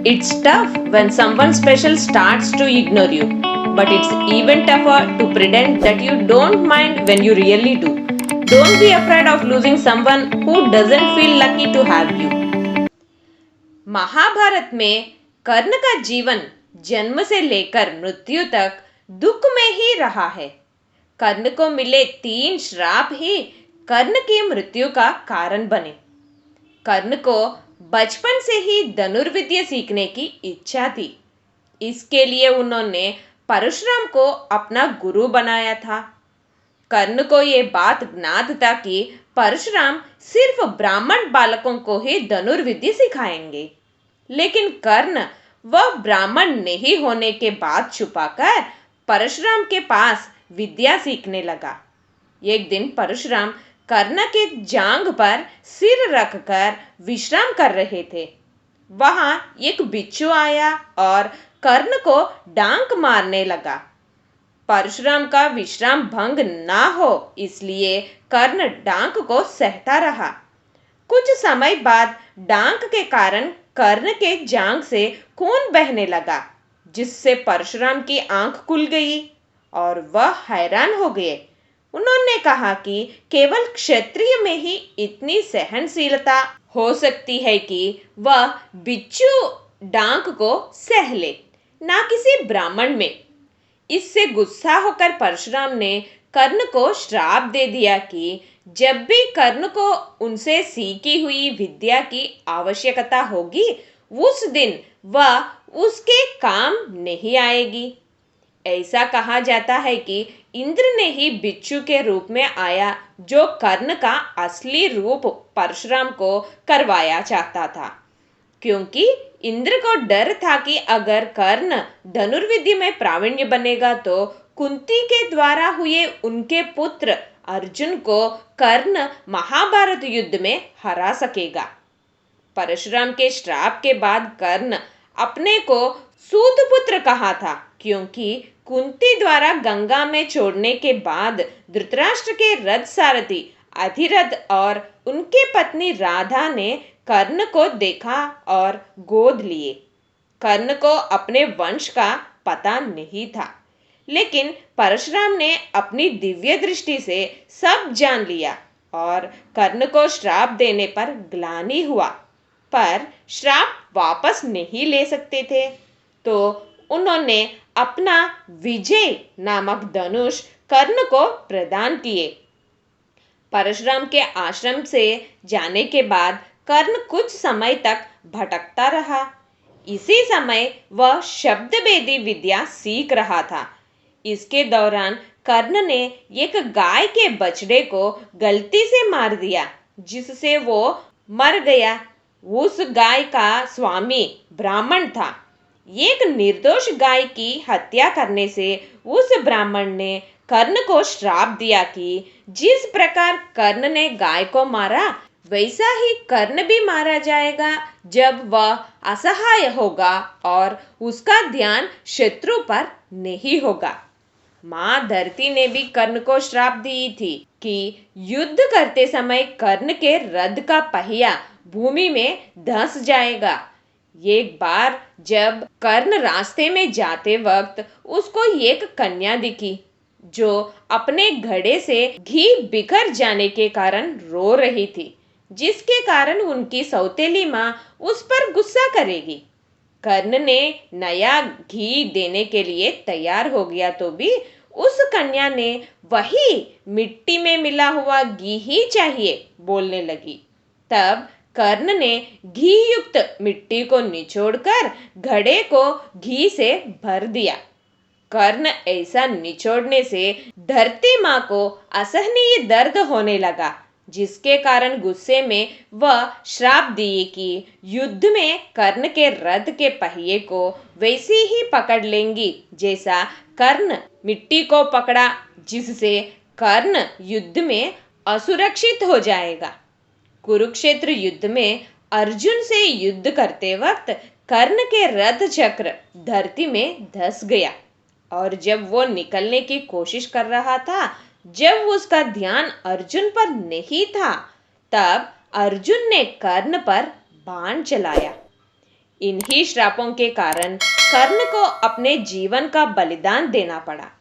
It's tough when someone special starts to ignore you, but it's even tougher to pretend that you don't mind when you really do. Don't be afraid of losing someone who doesn't feel lucky to have you. Mahabharat में कर्ण का जीवन जन्म से लेकर मृत्यु तक दुख में ही रहा है। कर्ण को मिले 3 श्राप ही कर्ण की मृत्यु का कारण बने। कर्ण को बचपन से ही धनुर्विद्या सीखने की इच्छा थी। इसके लिए उन्होंने परशुराम को अपना गुरु बनाया था। कर्ण को ये बात ज्ञात था कि परशुराम सिर्फ ब्राह्मण बालकों को ही धनुर्विद्या सिखाएंगे, लेकिन कर्ण वह ब्राह्मण नहीं होने के बाद छुपाकर परशुराम के पास विद्या सीखने लगा। एक दिन परशुराम कर्ण के जांघ पर सिर रखकर विश्राम कर रहे थे। वहां एक बिच्छू आया और कर्ण को डांक मारने लगा। परशुराम का विश्राम भंग ना हो इसलिए कर्ण डांक को सहता रहा। कुछ समय बाद डांक के कारण कर्ण के जांघ से खून बहने लगा, जिससे परशुराम की आंख खुल गई और वह हैरान हो गए। उन्होंने कहा कि केवल क्षत्रिय में ही इतनी सहनशीलता हो सकती है कि वह बिच्छू डांक को सह ले, ना किसी ब्राह्मण में। इससे गुस्सा होकर परशुराम ने कर्ण को श्राप दे दिया कि जब भी कर्ण को उनसे सीखी हुई विद्या की आवश्यकता होगी, उस दिन वह उसके काम नहीं आएगी। ऐसा कहा जाता है कि इंद्र ने ही बिच्छू के रूप में आया, जो कर्ण का असली रूप परशुराम को करवाया चाहता था, क्योंकि इंद्र को डर था कि अगर कर्ण धनुर्विद्या में प्रावीण्य बनेगा तो कुंती के द्वारा हुए उनके पुत्र अर्जुन को कर्ण महाभारत युद्ध में हरा सकेगा। परशुराम के श्राप के बाद कर्ण अपने को सूतपुत्र कहा था, क्योंकि कुंती द्वारा गंगा में छोड़ने के बाद धृतराष्ट्र के रथ सारथी अधिरथ और उनके पत्नी राधा ने कर्ण को देखा और गोद लिए। कर्ण को अपने वंश का पता नहीं था, लेकिन परशुराम ने अपनी दिव्य दृष्टि से सब जान लिया और कर्ण को श्राप देने पर ग्लानि हुआ, पर श्राप वापस नहीं ले सकते थे, तो उन्होंने अपना विजय नामक धनुष कर्ण को प्रदान किए। परशुराम के आश्रम से जाने के बाद कर्ण कुछ समय तक भटकता रहा। इसी समय वह शब्दभेदी विद्या सीख रहा था। इसके दौरान कर्ण ने एक गाय के बछड़े को गलती से मार दिया, जिससे वो मर गया। उस गाय का स्वामी ब्राह्मण था। एक निर्दोष गाय की हत्या करने से उस ब्राह्मण ने कर्ण को श्राप दिया कि जिस प्रकार कर्ण ने गाय को मारा, वैसा ही कर्ण भी मारा जाएगा जब वह असहाय होगा और उसका ध्यान शत्रु पर नहीं होगा। मां धरती ने भी कर्ण को श्राप दी थी कि युद्ध करते समय कर्ण के रथ का पहिया भूमि में धंस जाएगा। एक बार जब कर्ण रास्ते में जाते वक्त उसको एक कन्या दिखी, जो अपने घड़े से घी बिखर जाने के कारण रो रही थी, जिसके कारण उनकी सौतेली माँ उस पर गुस्सा करेगी। कर्ण ने नया घी देने के लिए तैयार हो गया तो भी उस कन्या ने वही मिट्टी में मिला हुआ घी ही चाहिए बोलने लगी। तब कर्ण ने घी युक्त मिट्टी को निचोड़कर घड़े को घी से भर दिया। कर्ण ऐसा निचोड़ने से धरती माँ को असहनीय दर्द होने लगा, जिसके कारण गुस्से में वह श्राप दिए कि युद्ध में कर्ण के रथ के पहिए को वैसे ही पकड़ लेंगी जैसा कर्ण मिट्टी को पकड़ा, जिससे कर्ण युद्ध में असुरक्षित हो जाएगा। कुरुक्षेत्र युद्ध में अर्जुन से युद्ध करते वक्त कर्ण के रथ चक्र धरती में धंस गया और जब वो निकलने की कोशिश कर रहा था, जब उसका ध्यान अर्जुन पर नहीं था, तब अर्जुन ने कर्ण पर बाण चलाया। इन्हीं श्रापों के कारण कर्ण को अपने जीवन का बलिदान देना पड़ा।